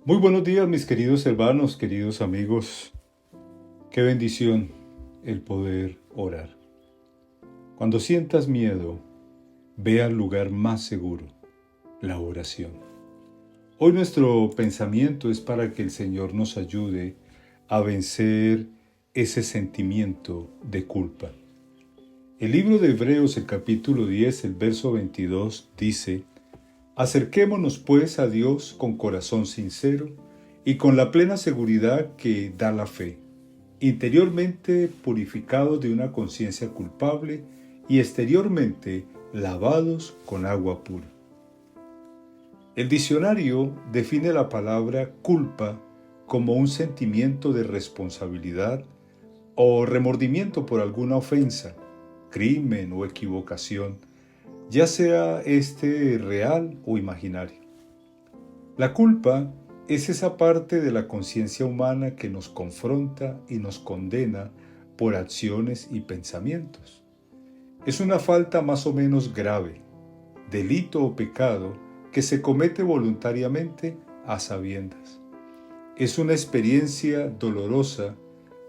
Muy buenos días, mis queridos hermanos, queridos amigos. Qué bendición el poder orar. Cuando sientas miedo, ve al lugar más seguro, la oración. Hoy nuestro pensamiento es para que el Señor nos ayude a vencer ese sentimiento de culpa. El libro de Hebreos, el capítulo 10, el verso 22, dice: Acerquémonos pues a Dios con corazón sincero y con la plena seguridad que da la fe, interiormente purificados de una conciencia culpable y exteriormente lavados con agua pura. El diccionario define la palabra culpa como un sentimiento de responsabilidad o remordimiento por alguna ofensa, crimen o equivocación, ya sea real o imaginario. La culpa es esa parte de la conciencia humana que nos confronta y nos condena por acciones y pensamientos. Es una falta más o menos grave, delito o pecado que se comete voluntariamente a sabiendas. Es una experiencia dolorosa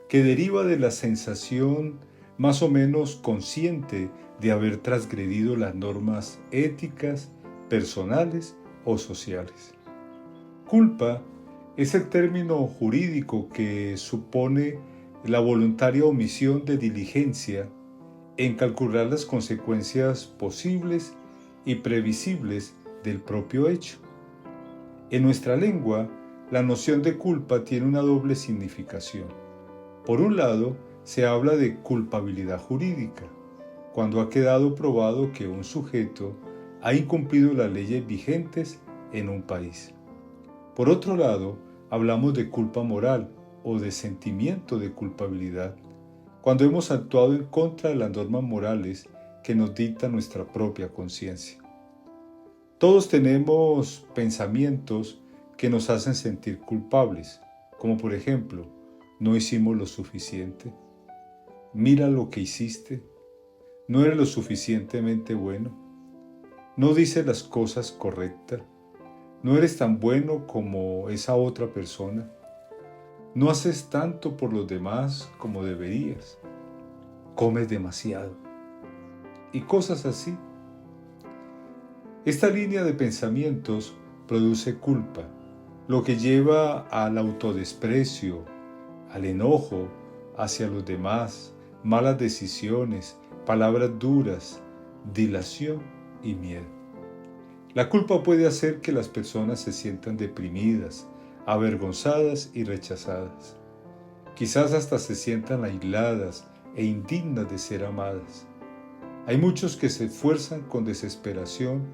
que deriva de la sensación más o menos consciente de haber transgredido las normas éticas, personales o sociales. Culpa es el término jurídico que supone la voluntaria omisión de diligencia en calcular las consecuencias posibles y previsibles del propio hecho. En nuestra lengua, la noción de culpa tiene una doble significación. Por un lado, se habla de culpabilidad jurídica, cuando ha quedado probado que un sujeto ha incumplido las leyes vigentes en un país. Por otro lado, hablamos de culpa moral o de sentimiento de culpabilidad, cuando hemos actuado en contra de las normas morales que nos dicta nuestra propia conciencia. Todos tenemos pensamientos que nos hacen sentir culpables, como por ejemplo: no hicimos lo suficiente, mira lo que hiciste, no eres lo suficientemente bueno, no dices las cosas correctas, no eres tan bueno como esa otra persona, no haces tanto por los demás como deberías, comes demasiado y cosas así. Esta línea de pensamientos produce culpa, lo que lleva al autodesprecio, al enojo hacia los demás, malas decisiones, palabras duras, dilación y miedo. La culpa puede hacer que las personas se sientan deprimidas, avergonzadas y rechazadas. Quizás hasta se sientan aisladas e indignas de ser amadas. Hay muchos que se esfuerzan con desesperación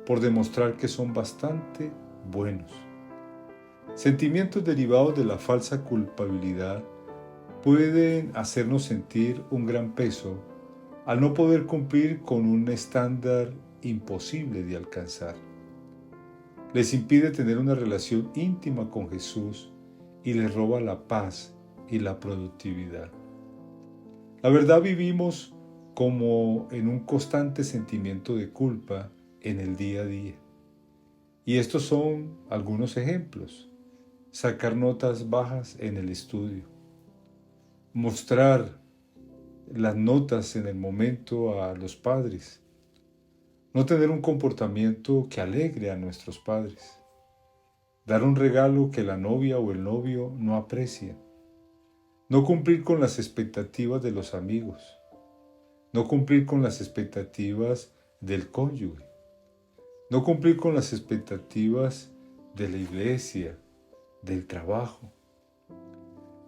por demostrar que son bastante buenos. Sentimientos derivados de la falsa culpabilidad pueden hacernos sentir un gran peso al no poder cumplir con un estándar imposible de alcanzar. Les impide tener una relación íntima con Jesús y les roba la paz y la productividad. La verdad, vivimos como en un constante sentimiento de culpa en el día a día. Y estos son algunos ejemplos: sacar notas bajas en el estudio, mostrar las notas en el momento a los padres, no tener un comportamiento que alegre a nuestros padres, dar un regalo que la novia o el novio no aprecia, no cumplir con las expectativas de los amigos, no cumplir con las expectativas del cónyuge, no cumplir con las expectativas de la iglesia, del trabajo.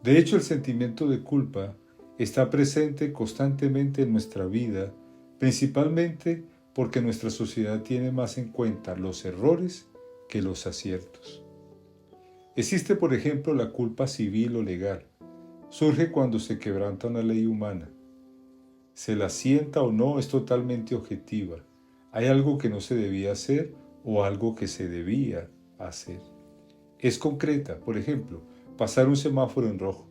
De hecho, el sentimiento de culpa está presente constantemente en nuestra vida, principalmente porque nuestra sociedad tiene más en cuenta los errores que los aciertos. Existe, por ejemplo, la culpa civil o legal. Surge cuando se quebranta una ley humana. Se la sienta o no es totalmente objetiva. Hay algo que no se debía hacer o algo que se debía hacer. Es concreta, por ejemplo, pasar un semáforo en rojo,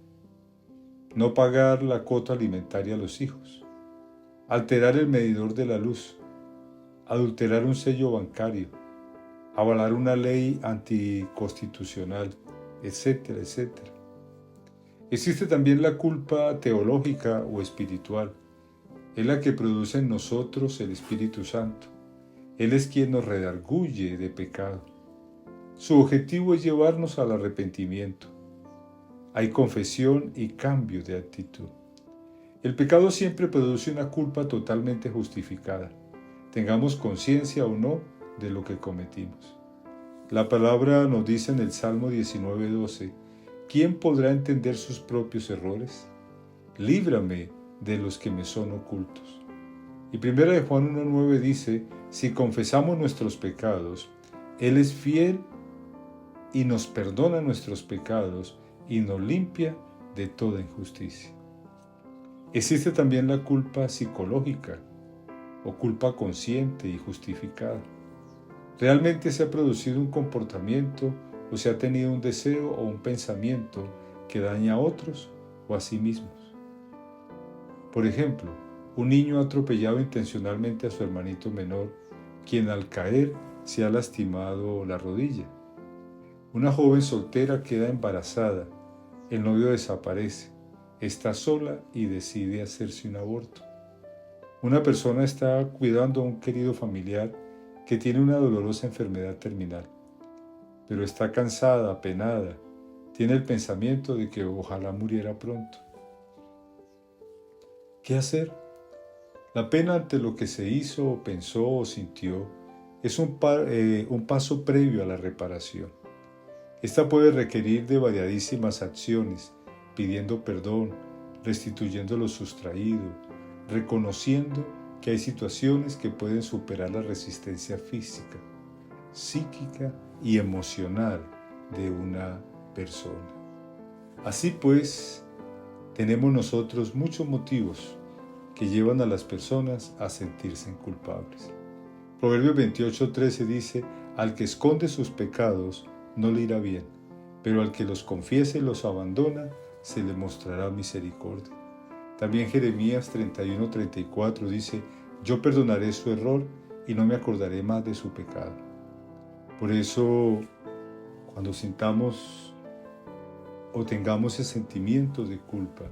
no pagar la cuota alimentaria a los hijos, alterar el medidor de la luz, adulterar un sello bancario, avalar una ley anticonstitucional, etcétera, etcétera. Existe también la culpa teológica o espiritual. Es la que produce en nosotros el Espíritu Santo. Él es quien nos redarguye de pecado. Su objetivo es llevarnos al arrepentimiento. Hay confesión y cambio de actitud. El pecado siempre produce una culpa totalmente justificada, tengamos conciencia o no de lo que cometimos. La palabra nos dice en el Salmo 19:12, ¿quién podrá entender sus propios errores? Líbrame de los que me son ocultos. Y 1 de Juan 1:9 dice, si confesamos nuestros pecados, Él es fiel y nos perdona nuestros pecados y nos limpia de toda injusticia. Existe también la culpa psicológica o culpa consciente y justificada. Realmente se ha producido un comportamiento o se ha tenido un deseo o un pensamiento que daña a otros o a sí mismos. Por ejemplo, un niño ha atropellado intencionalmente a su hermanito menor, quien al caer se ha lastimado la rodilla. Una joven soltera queda embarazada, el novio desaparece, está sola y decide hacerse un aborto. Una persona está cuidando a un querido familiar que tiene una dolorosa enfermedad terminal, pero está cansada, apenada, tiene el pensamiento de que ojalá muriera pronto. ¿Qué hacer? La pena ante lo que se hizo o pensó o sintió es un paso previo a la reparación. Esta puede requerir de variadísimas acciones, pidiendo perdón, restituyendo lo sustraído, reconociendo que hay situaciones que pueden superar la resistencia física, psíquica y emocional de una persona. Así pues, tenemos nosotros muchos motivos que llevan a las personas a sentirse culpables. Proverbios 28:13 dice, al que esconde sus pecados no le irá bien, pero al que los confiese y los abandona, se le mostrará misericordia. También Jeremías 31:34 dice, yo perdonaré su error y no me acordaré más de su pecado. Por eso, cuando sintamos o tengamos ese sentimiento de culpa,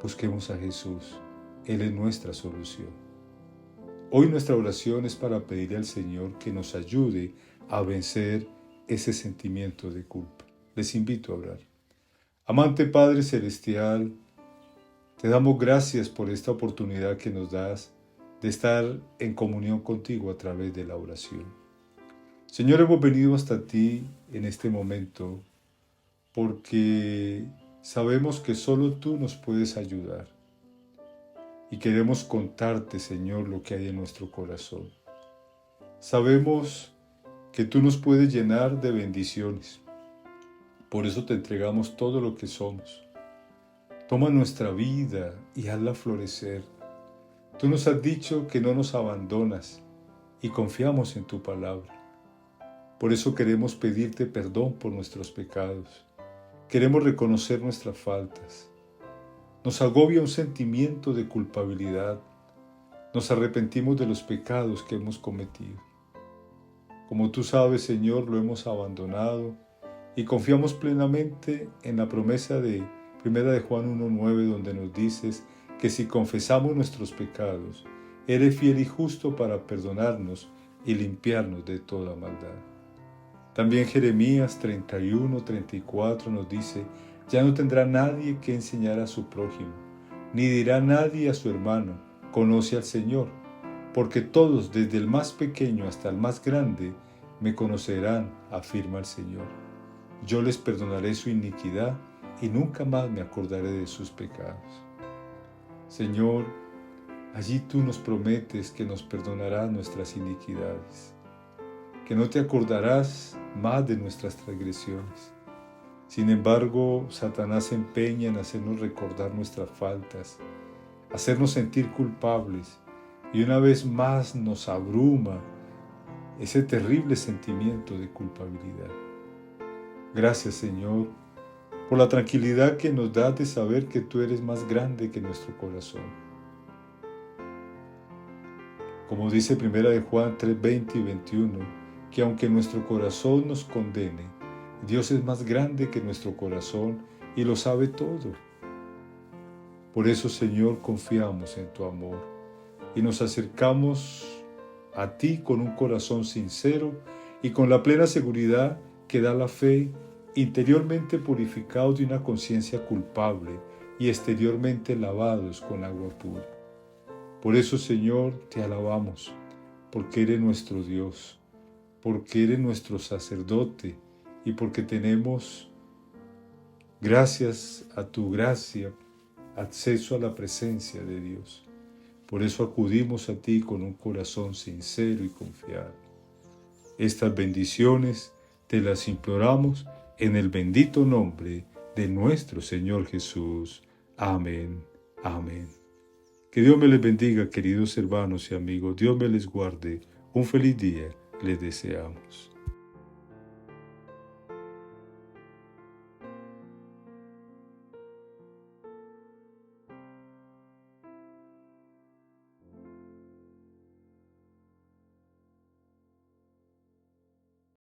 busquemos a Jesús. Él es nuestra solución. Hoy nuestra oración es para pedirle al Señor que nos ayude a vencer ese sentimiento de culpa. Les invito a orar. Amante Padre Celestial, te damos gracias por esta oportunidad que nos das de estar en comunión contigo a través de la oración. Señor, hemos venido hasta ti en este momento porque sabemos que solo tú nos puedes ayudar y queremos contarte, Señor, lo que hay en nuestro corazón. Sabemos que tú nos puedes llenar de bendiciones. Por eso te entregamos todo lo que somos. Toma nuestra vida y hazla florecer. Tú nos has dicho que no nos abandonas y confiamos en tu palabra. Por eso queremos pedirte perdón por nuestros pecados. Queremos reconocer nuestras faltas. Nos agobia un sentimiento de culpabilidad. Nos arrepentimos de los pecados que hemos cometido. Como tú sabes, Señor, lo hemos abandonado y confiamos plenamente en la promesa de 1 de Juan 1:9, donde nos dices que si confesamos nuestros pecados, eres fiel y justo para perdonarnos y limpiarnos de toda maldad. También Jeremías 31:34 nos dice, ya no tendrá nadie que enseñar a su prójimo, ni dirá nadie a su hermano, conoce al Señor, porque todos, desde el más pequeño hasta el más grande, me conocerán, afirma el Señor. Yo les perdonaré su iniquidad y nunca más me acordaré de sus pecados. Señor, allí tú nos prometes que nos perdonarás nuestras iniquidades, que no te acordarás más de nuestras transgresiones. Sin embargo, Satanás se empeña en hacernos recordar nuestras faltas, hacernos sentir culpables, y una vez más nos abruma ese terrible sentimiento de culpabilidad. Gracias, Señor, por la tranquilidad que nos das de saber que tú eres más grande que nuestro corazón. Como dice 1 de Juan 3:20 y 21, que aunque nuestro corazón nos condene, Dios es más grande que nuestro corazón y lo sabe todo. Por eso, Señor, confiamos en tu amor y nos acercamos a ti con un corazón sincero y con la plena seguridad que da la fe, interiormente purificados de una conciencia culpable y exteriormente lavados con agua pura. Por eso, Señor, te alabamos, porque eres nuestro Dios, porque eres nuestro sacerdote y porque tenemos, gracias a tu gracia, acceso a la presencia de Dios. Por eso acudimos a ti con un corazón sincero y confiado. Estas bendiciones te las imploramos en el bendito nombre de nuestro Señor Jesús. Amén. Amén. Que Dios me les bendiga, queridos hermanos y amigos. Dios me les guarde. Un feliz día les deseamos.